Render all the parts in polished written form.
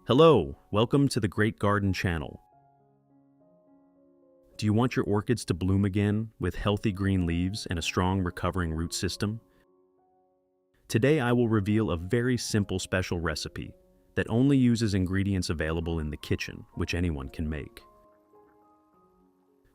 Hello, welcome to the Great Garden channel. Do you want your orchids to bloom again with healthy green leaves and a strong recovering root system? Today I will reveal a very simple special recipe that only uses ingredients available in the kitchen, which anyone can make.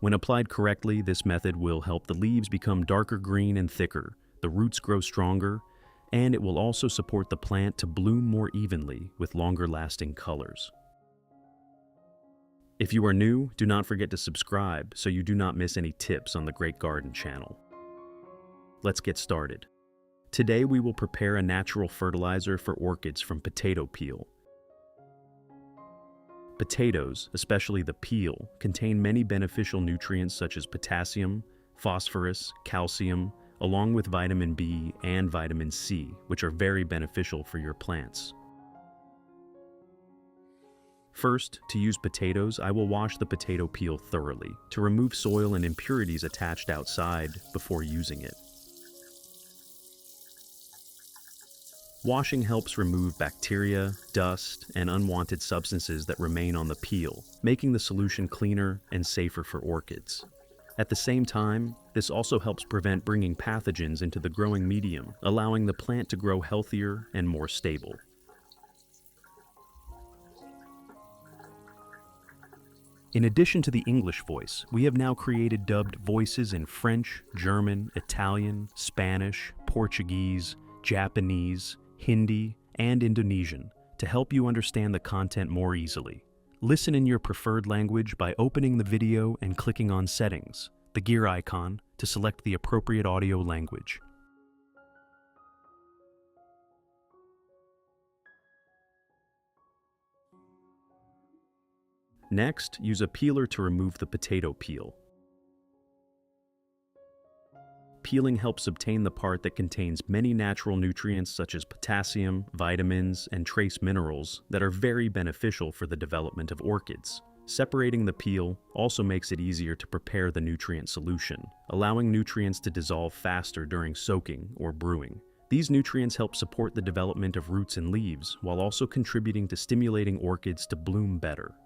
When applied correctly, this method will help the leaves become darker green and thicker, the roots grow stronger, and it will also support the plant to bloom more evenly with longer-lasting colors. If you are new, do not forget to subscribe so you do not miss any tips on the Great Garden channel. Let's get started. Today we will prepare a natural fertilizer for orchids from potato peel. Potatoes, especially the peel, contain many beneficial nutrients such as potassium, phosphorus, calcium, along with vitamin B and vitamin C, which are very beneficial for your plants. First, to use potatoes, I will wash the potato peel thoroughly to remove soil and impurities attached outside before using it. Washing helps remove bacteria, dust, and unwanted substances that remain on the peel, making the solution cleaner and safer for orchids. At the same time, this also helps prevent bringing pathogens into the growing medium, allowing the plant to grow healthier and more stable. In addition to the English voice, we have now created dubbed voices in French, German, Italian, Spanish, Portuguese, Japanese, Hindi, and Indonesian to help you understand the content more easily. Listen in your preferred language by opening the video and clicking on Settings, the gear icon, to select the appropriate audio language. Next, use a peeler to remove the potato peel. Peeling helps obtain the part that contains many natural nutrients such as potassium, vitamins, and trace minerals that are very beneficial for the development of orchids. Separating the peel also makes it easier to prepare the nutrient solution, allowing nutrients to dissolve faster during soaking or brewing. These nutrients help support the development of roots and leaves while also contributing to stimulating orchids to bloom better.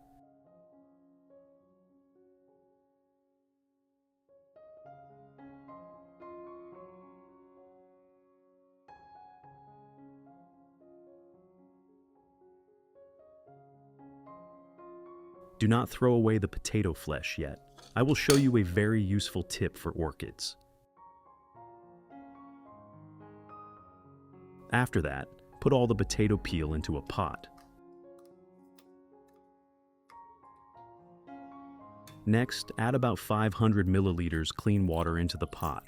Do not throw away the potato flesh yet. I will show you a very useful tip for orchids. After that, put all the potato peel into a pot. Next, add about 500 milliliters clean water into the pot.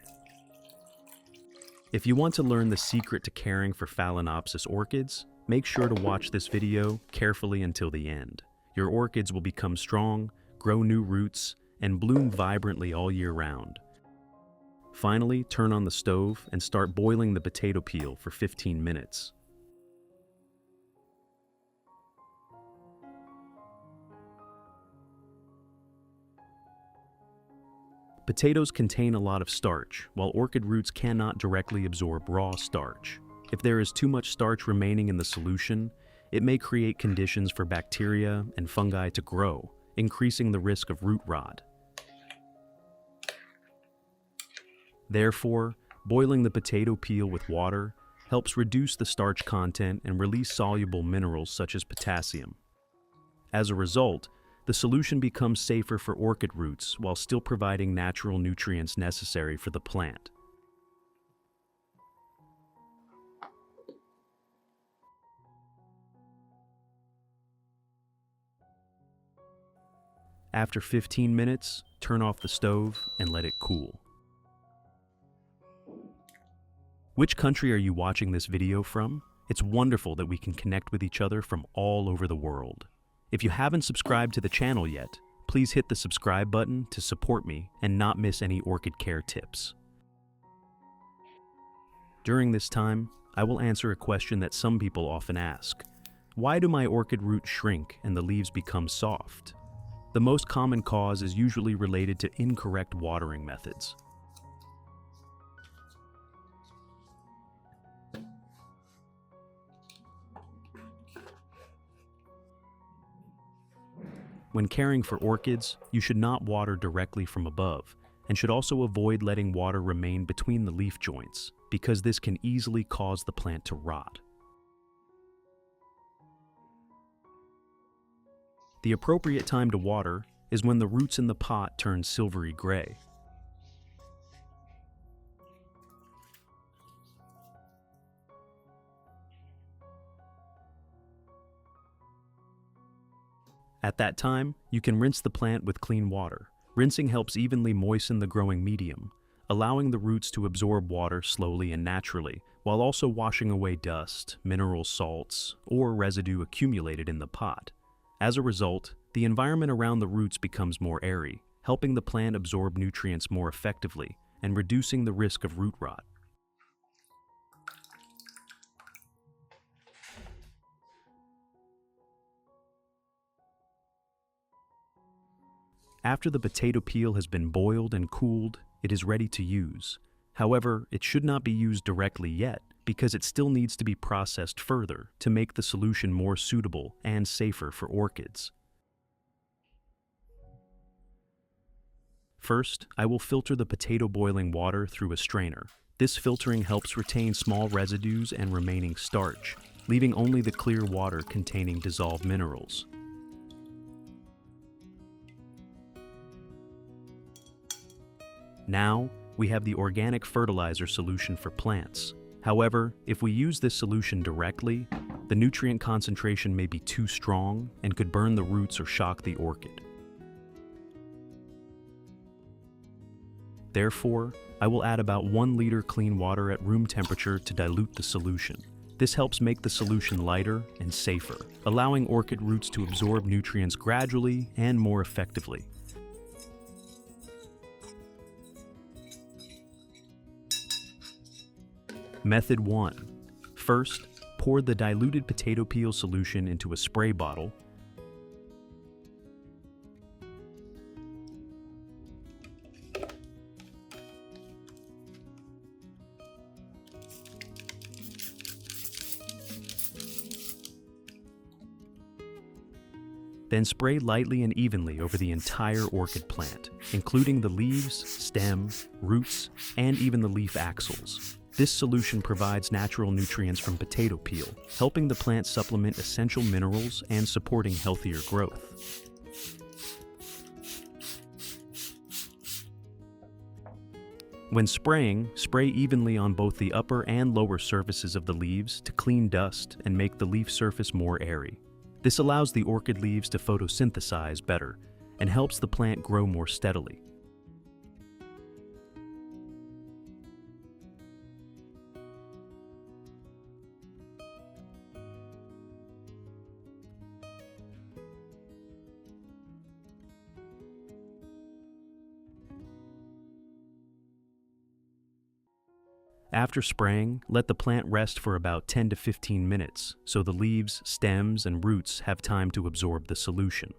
If you want to learn the secret to caring for Phalaenopsis orchids, make sure to watch this video carefully until the end. Your orchids will become strong, grow new roots, and bloom vibrantly all year round. Finally, turn on the stove and start boiling the potato peel for 15 minutes. Potatoes contain a lot of starch, while orchid roots cannot directly absorb raw starch. If there is too much starch remaining in the solution, it may create conditions for bacteria and fungi to grow, increasing the risk of root rot. Therefore, boiling the potato peel with water helps reduce the starch content and release soluble minerals such as potassium. As a result, the solution becomes safer for orchid roots while still providing natural nutrients necessary for the plant. After 15 minutes, turn off the stove and let it cool. Which country are you watching this video from? It's wonderful that we can connect with each other from all over the world. If you haven't subscribed to the channel yet, please hit the subscribe button to support me and not miss any orchid care tips. During this time, I will answer a question that some people often ask. Why do my orchid roots shrink and the leaves become soft? The most common cause is usually related to incorrect watering methods. When caring for orchids, you should not water directly from above, and should also avoid letting water remain between the leaf joints, because this can easily cause the plant to rot. The appropriate time to water is when the roots in the pot turn silvery gray. At that time, you can rinse the plant with clean water. Rinsing helps evenly moisten the growing medium, allowing the roots to absorb water slowly and naturally, while also washing away dust, mineral salts, or residue accumulated in the pot. As a result, the environment around the roots becomes more airy, helping the plant absorb nutrients more effectively and reducing the risk of root rot. After the potato peel has been boiled and cooled, it is ready to use. However, it should not be used directly yet because it still needs to be processed further to make the solution more suitable and safer for orchids. First, I will filter the potato boiling water through a strainer. This filtering helps retain small residues and remaining starch, leaving only the clear water containing dissolved minerals. Now, we have the organic fertilizer solution for plants. However, if we use this solution directly, the nutrient concentration may be too strong and could burn the roots or shock the orchid. Therefore, I will add about 1 liter clean water at room temperature to dilute the solution. This helps make the solution lighter and safer, allowing orchid roots to absorb nutrients gradually and more effectively. Method 1. First, pour the diluted potato peel solution into a spray bottle. Then spray lightly and evenly over the entire orchid plant, including the leaves, stem, roots, and even the leaf axils. This solution provides natural nutrients from potato peel, helping the plant supplement essential minerals and supporting healthier growth. When spraying, spray evenly on both the upper and lower surfaces of the leaves to clean dust and make the leaf surface more airy. This allows the orchid leaves to photosynthesize better and helps the plant grow more steadily. After spraying, let the plant rest for about 10 to 15 minutes so the leaves, stems, and roots have time to absorb the solution.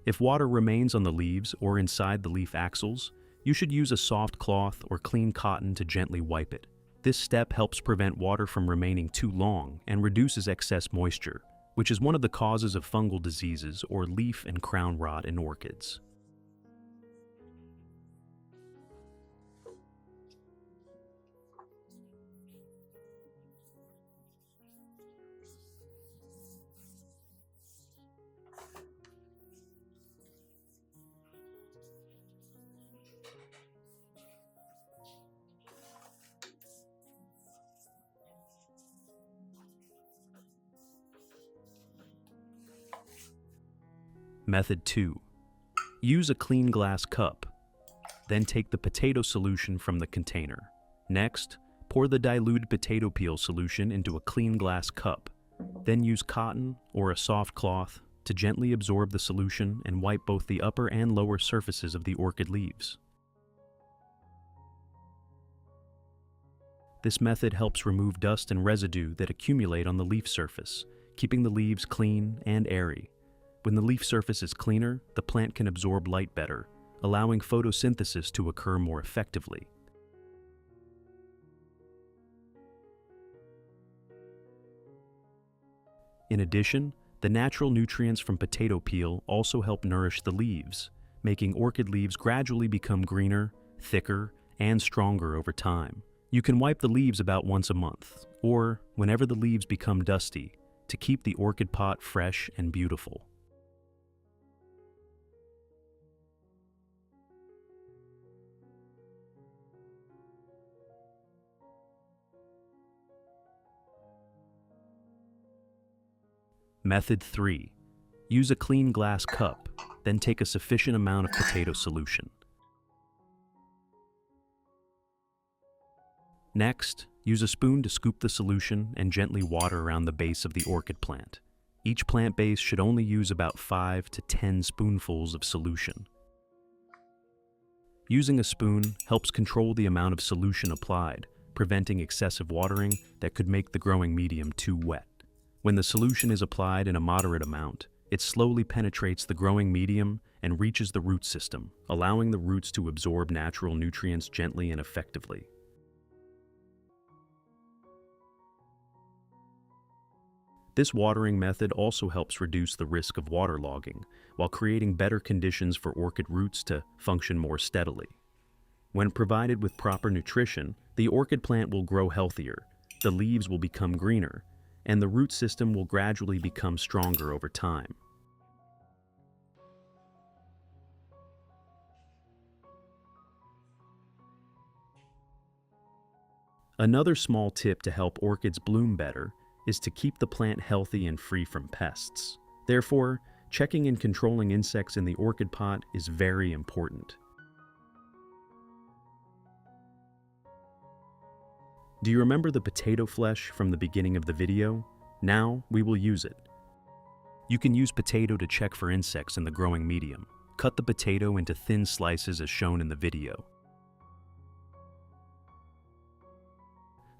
If water remains on the leaves or inside the leaf axils, you should use a soft cloth or clean cotton to gently wipe it. This step helps prevent water from remaining too long and reduces excess moisture, which is one of the causes of fungal diseases or leaf and crown rot in orchids. Method 2. Use a clean glass cup. Then take the potato solution from the container. Next, pour the diluted potato peel solution into a clean glass cup. Then use cotton or a soft cloth to gently absorb the solution and wipe both the upper and lower surfaces of the orchid leaves. This method helps remove dust and residue that accumulate on the leaf surface, keeping the leaves clean and airy. When the leaf surface is cleaner, the plant can absorb light better, allowing photosynthesis to occur more effectively. In addition, The natural nutrients from potato peel also help nourish the leaves, making orchid leaves gradually become greener, thicker, and stronger over time. You can wipe the leaves about once a month, or whenever the leaves become dusty, to keep the orchid pot fresh and beautiful. Method 3. Use a clean glass cup, then take a sufficient amount of potato solution. Next, use a spoon to scoop the solution and gently water around the base of the orchid plant. Each plant base should only use about 5 to 10 spoonfuls of solution. Using a spoon helps control the amount of solution applied, preventing excessive watering that could make the growing medium too wet. When the solution is applied in a moderate amount, it slowly penetrates the growing medium and reaches the root system, allowing the roots to absorb natural nutrients gently and effectively. This watering method also helps reduce the risk of waterlogging, while creating better conditions for orchid roots to function more steadily. When provided with proper nutrition, the orchid plant will grow healthier, the leaves will become greener, and the root system will gradually become stronger over time. Another small tip to help orchids bloom better is to keep the plant healthy and free from pests. Therefore, checking and controlling insects in the orchid pot is very important. Do you remember the potato flesh from the beginning of the video? Now we will use it. You can use potato to check for insects in the growing medium. Cut the potato into thin slices as shown in the video.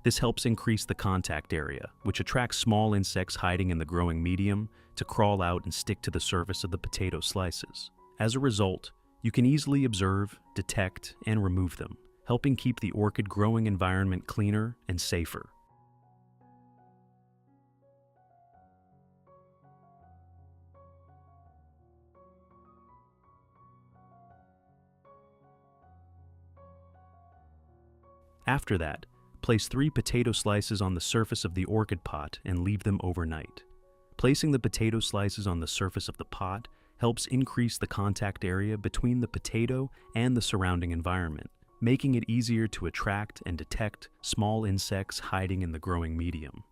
This helps increase the contact area, which attracts small insects hiding in the growing medium to crawl out and stick to the surface of the potato slices. As a result, you can easily observe, detect, and remove them, helping keep the orchid growing environment cleaner and safer. After that, place 3 potato slices on the surface of the orchid pot and leave them overnight. Placing the potato slices on the surface of the pot helps increase the contact area between the potato and the surrounding environment, making it easier to attract and detect small insects hiding in the growing medium.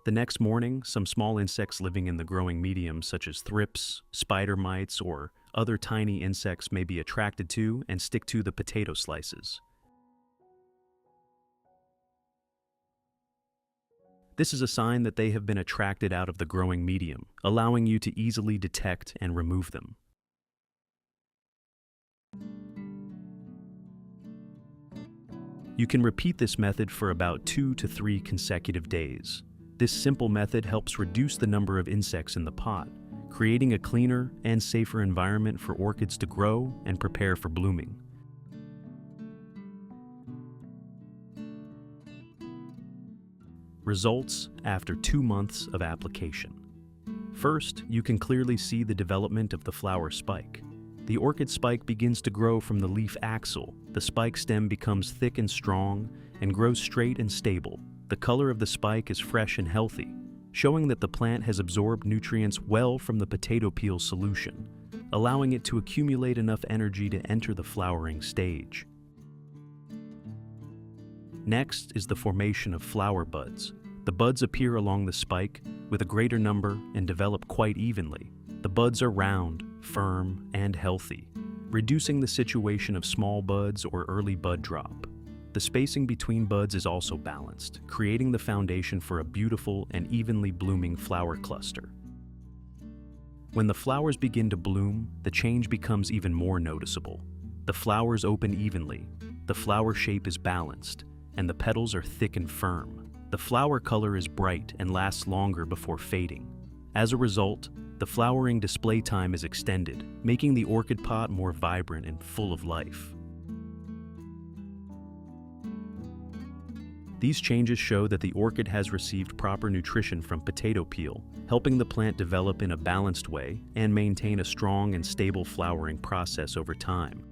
The next morning, some small insects living in the growing medium, such as thrips, spider mites, or other tiny insects, may be attracted to and stick to the potato slices. This is a sign that they have been attracted out of the growing medium, allowing you to easily detect and remove them. You can repeat this method for about 2 to 3 consecutive days. This simple method helps reduce the number of insects in the pot, creating a cleaner and safer environment for orchids to grow and prepare for blooming. Results after 2 months of application. First, you can clearly see the development of the flower spike. The orchid spike begins to grow from the leaf axil. The spike stem becomes thick and strong and grows straight and stable. The color of the spike is fresh and healthy, showing that the plant has absorbed nutrients well from the potato peel solution, allowing it to accumulate enough energy to enter the flowering stage. Next is the formation of flower buds. The buds appear along the spike with a greater number and develop quite evenly. The buds are round, firm, and healthy, reducing the situation of small buds or early bud drop. The spacing between buds is also balanced, creating the foundation for a beautiful and evenly blooming flower cluster. When the flowers begin to bloom, the change becomes even more noticeable. The flowers open evenly, the flower shape is balanced, and the petals are thick and firm. The flower color is bright and lasts longer before fading. As a result, the flowering display time is extended, making the orchid pot more vibrant and full of life. These changes show that the orchid has received proper nutrition from potato peel, helping the plant develop in a balanced way and maintain a strong and stable flowering process over time.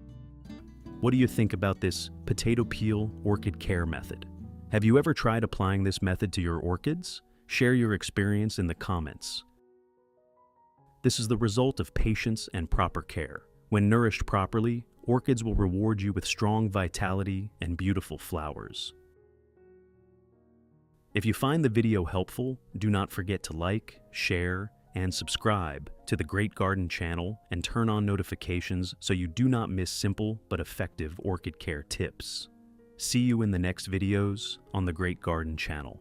What do you think about this potato peel orchid care method? Have you ever tried applying this method to your orchids? Share your experience in the comments. This is the result of patience and proper care. When nourished properly, orchids will reward you with strong vitality and beautiful flowers. If you find the video helpful, do not forget to like, share, and subscribe to the Great Garden channel and turn on notifications so you do not miss simple but effective orchid care tips. See you in the next videos on the Great Garden channel.